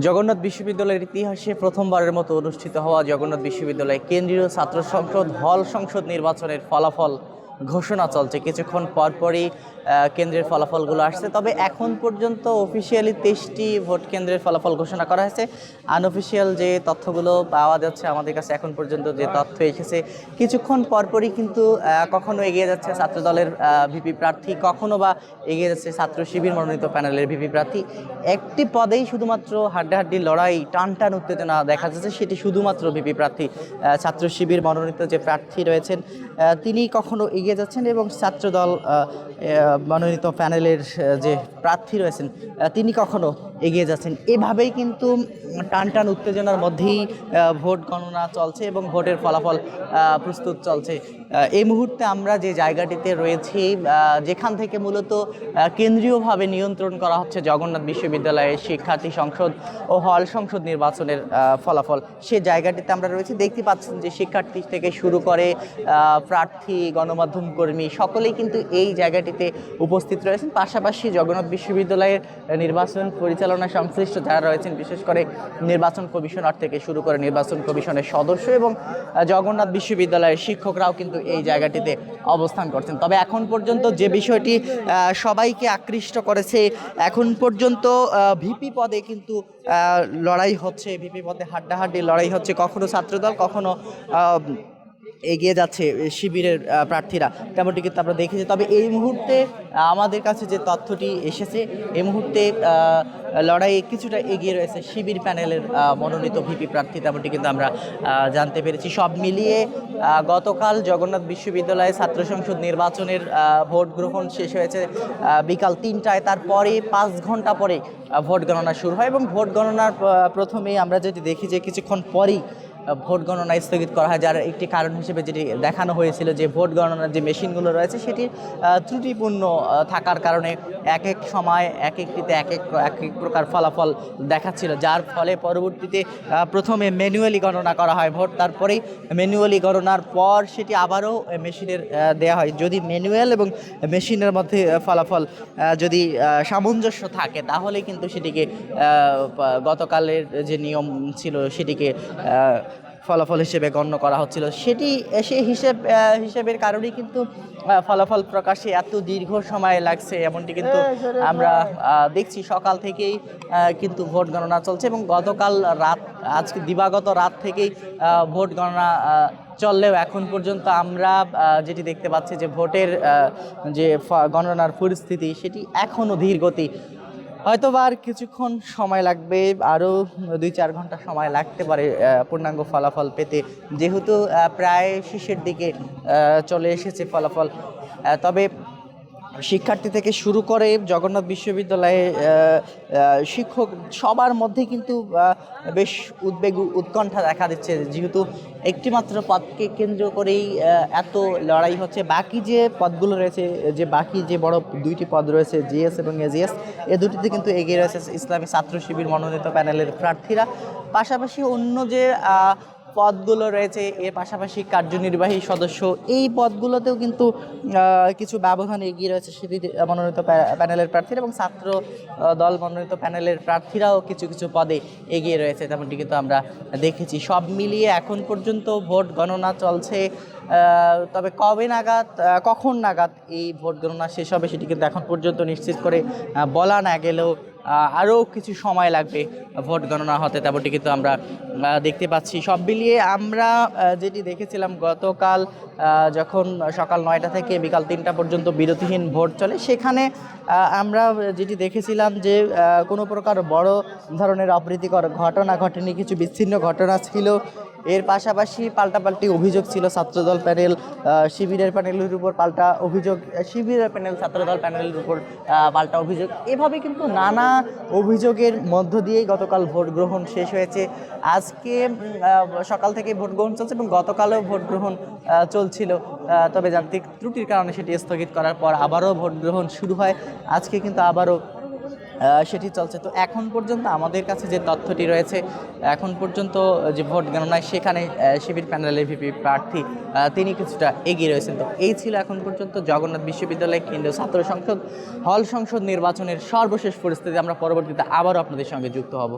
জগন্নাথ বিশ্ববিদ্যালয়ের ইতিহাসে প্রথমবারের মতো অনুষ্ঠিত হওয়া জগন্নাথ বিশ্ববিদ্যালয় কেন্দ্রীয় ছাত্র সংসদ হল সংসদ নির্বাচনের ফলাফল ঘোষণা চলছে। কিছুক্ষণ পরপরই কেন্দ্রের ফলাফলগুলো আসছে, তবে এখন পর্যন্ত অফিসিয়ালি 23টি ভোট কেন্দ্রের ফলাফল ঘোষণা করা হয়েছে। আনঅফিসিয়াল যে তথ্যগুলো পাওয়া যাচ্ছে আমাদের কাছে এখন পর্যন্ত যে তথ্য এসেছে, কিছুক্ষণ পরপরই কিন্তু কখনো এগিয়ে যাচ্ছে ছাত্রদলের ভিপি প্রার্থী, কখনো বা এগিয়ে যাচ্ছে ছাত্র শিবির মনোনীত প্যানেলের ভিপি প্রার্থী। একটি পদেই শুধুমাত্র হাড্ডাহাড্ডি লড়াই, টান টান উত্তেজনা দেখা যাচ্ছে, সেটি শুধুমাত্র ভিপি প্রার্থী। ছাত্র শিবির মনোনীত যে প্রার্থী রয়েছেন তিনি কখনো এগিয়ে যাচ্ছেন এবং ছাত্রদল মনোনীত প্যানেলের যে প্রার্থী রয়েছেন তিনি কখনো এগিয়ে যাচ্ছেন। এভাবেই কিন্তু টান টান উত্তেজনার মধ্যেই ভোট গণনা চলছে এবং ভোটের ফলাফল প্রস্তুত চলছে। এই মুহূর্তে আমরা যে জায়গাটিতে রয়েছি, যেখান থেকে মূলত কেন্দ্রীয়ভাবে নিয়ন্ত্রণ করা হচ্ছে জগন্নাথ বিশ্ববিদ্যালয়ের শিক্ষার্থী সংসদ ও হল সংসদ নির্বাচনের ফলাফল, সে জায়গাটিতে আমরা রয়েছি। দেখতে পাচ্ছেন যে শিক্ষার্থী থেকে শুরু করে প্রার্থী, গণমাধ্যম কর্মী সকলেই কিন্তু এই জায়গাটিতে উপস্থিত রয়েছেন। পাশাপাশি জগন্নাথ বিশ্ববিদ্যালয়ের নির্বাচন পরিচালনা সংশ্লিষ্ট যারা রয়েছেন, বিশেষ করে নির্বাচন কমিশনার থেকে শুরু করে নির্বাচন কমিশনের সদস্য এবং জগন্নাথ বিশ্ববিদ্যালয়ের শিক্ষকরাও কিন্তু এই জায়গাটিতে অবস্থান করছেন। তবে এখন পর্যন্ত যে বিষয়টি সবাইকে আকৃষ্ট করেছে, এখন পর্যন্ত ভিপি পদে কিন্তু লড়াই হচ্ছে, ভিপি পদে হাড্ডাহাড্ডি লড়াই হচ্ছে। কখনো ছাত্রদল, কখনো এগিয়ে যাচ্ছে শিবিরের প্রার্থীরা, তেমনটি কিন্তু আমরা দেখেছি। তবে এই মুহূর্তে আমাদের কাছে যে তথ্যটি এসেছে, এই মুহূর্তে লড়াইয়ে কিছুটা এগিয়ে রয়েছে শিবির প্যানেলের মনোনীত ভিপি প্রার্থী, তেমনটি কিন্তু আমরা জানতে পেরেছি। সব মিলিয়ে গতকাল জগন্নাথ বিশ্ববিদ্যালয়ে ছাত্র সংসদ নির্বাচনের ভোট গ্রহণ শেষ হয়েছে বিকাল 3টায়। তারপরে 5 ঘন্টা পরে ভোট গণনা শুরু হয় এবং ভোট গণনার প্রথমেই আমরা যেটি দেখি যে কিছুক্ষণ পরেই ভোট গণনা স্থগিত করা হয়, যার একটি কারণ হিসেবে যেটি দেখানো হয়েছিল যে ভোট গণনার যে মেশিনগুলো রয়েছে সেটির ত্রুটিপূর্ণ থাকার কারণে এক এক সময় এক একটিতে এক এক প্রকার ফলাফল দেখাচ্ছিল, যার ফলে পরবর্তীতে প্রথমে ম্যানুয়ালি গণনা করা হয় ভোট, তারপরেই ম্যানুয়ালি গণনার পর সেটি আবারও মেশিনের দেওয়া হয়। যদি ম্যানুয়াল এবং মেশিনের মধ্যে ফলাফল যদি সামঞ্জস্য থাকে তাহলে কিন্তু সেটিকে গতকালের যে নিয়ম ছিল সেটিকে ফলাফল হিসেবে গণ্য করা হচ্ছিল। সেই হিসেবের কারণেই কিন্তু ফলাফল প্রকাশে এত দীর্ঘ সময় লাগছে, এমনটি কিন্তু আমরা দেখছি। সকাল থেকেই কিন্তু ভোট গণনা চলছে এবং গতকাল রাত, আজকে দিবাগত রাত থেকেই ভোট গণনা চললেও এখন পর্যন্ত আমরা যেটি দেখতে পাচ্ছি যে ভোটের যে গণনার পরিস্থিতি সেটি এখনও ধীরগতি। হয়তো বা আর কিছুক্ষণ সময় লাগবে, আরও 2-4 ঘন্টা সময় লাগতে পারে পূর্ণাঙ্গ ফলাফল পেতে, যেহেতু প্রায় শেষের দিকে চলে এসেছে ফলাফল। তবে শিক্ষার্থী থেকে শুরু করে জগন্নাথ বিশ্ববিদ্যালয়ে শিক্ষক সবার মধ্যে কিন্তু বেশ উদ্বেগ, উৎকণ্ঠা দেখা দিচ্ছে, যেহেতু একটিমাত্র পদকে কেন্দ্র করেই এত লড়াই হচ্ছে। বাকি যে পদগুলো রয়েছে, যে বাকি যে বড় 2টি পদ রয়েছে, জিএস এবং এজিএস, এ দুটিতে কিন্তু এগিয়ে রয়েছে ইসলামী ছাত্র শিবির মনোনীত প্যানেলের প্রার্থীরা। পাশাপাশি অন্য যে পদগুলো রয়েছে, এর পাশাপাশি কার্যনির্বাহী সদস্য, এই পদগুলোতেও কিন্তু কিছু ব্যবধান এগিয়ে রয়েছে শিবির মনোনীত প্যানেলের প্রার্থীরা এবং ছাত্র দল মনোনীত প্যানেলের প্রার্থীরাও কিছু কিছু পদে এগিয়ে রয়েছে, তেমনটি কিন্তু আমরা দেখেছি। সব মিলিয়ে এখন পর্যন্ত ভোট গণনা চলছে। তবে কখন নাগাদ এই ভোট গণনা শেষ হবে সেটি কিন্তু এখন পর্যন্ত নিশ্চিত করে বলা না গেলেও আরও কিছু সময় লাগবে ভোট গণনা হতে, তেমনটি কিন্তু আমরা দেখতে পাচ্ছি। সব মিলিয়ে আমরা যেটি দেখেছিলাম গতকাল, যখন সকাল 9টা থেকে বিকাল 3টা পর্যন্ত বিরতিহীন ভোট চলে, সেখানে আমরা যেটি দেখেছিলাম যে কোনো প্রকার বড় ধরনের অপ্রীতিকর ঘটনা ঘটেনি, কিছু বিচ্ছিন্ন ঘটনা ছিল। এর পাশাপাশি পাল্টাপাল্টি অভিযোগ ছিল, ছাত্রদল প্যানেল শিবিরের প্যানেলের উপর পাল্টা অভিযোগ, শিবিরের প্যানেল ছাত্রদল প্যানেলের উপর পাল্টা অভিযোগ, এভাবে কিন্তু নানা অভিযোগের মধ্য দিয়েই গতকাল ভোট গ্রহণ শেষ হয়েছে। আজকে সকাল থেকে ভোট গ্রহণ চলছে এবং গতকালও ভোট গ্রহণ চলছিল, তবে যান্ত্রিক ত্রুটির কারণে সেটি স্থগিত করার পর আবারও ভোট গ্রহণ শুরু হয়। আজকে কিন্তু আবারও সেটি চলছে। তো এখন পর্যন্ত আমাদের কাছে যে তথ্যটি রয়েছে, এখন পর্যন্ত যে ভোট গণনায় সেখানে শিবির প্যানেলের ভিপি প্রার্থী তিনি কিছুটা এগিয়ে রয়েছেন। তো এই ছিল এখন পর্যন্ত জগন্নাথ বিশ্ববিদ্যালয় কেন্দ্রীয় ছাত্র সংসদ হল সংসদ নির্বাচনের সর্বশেষ পরিস্থিতি। আমরা পরবর্তীতে আবারও আপনাদের সঙ্গে যুক্ত হব।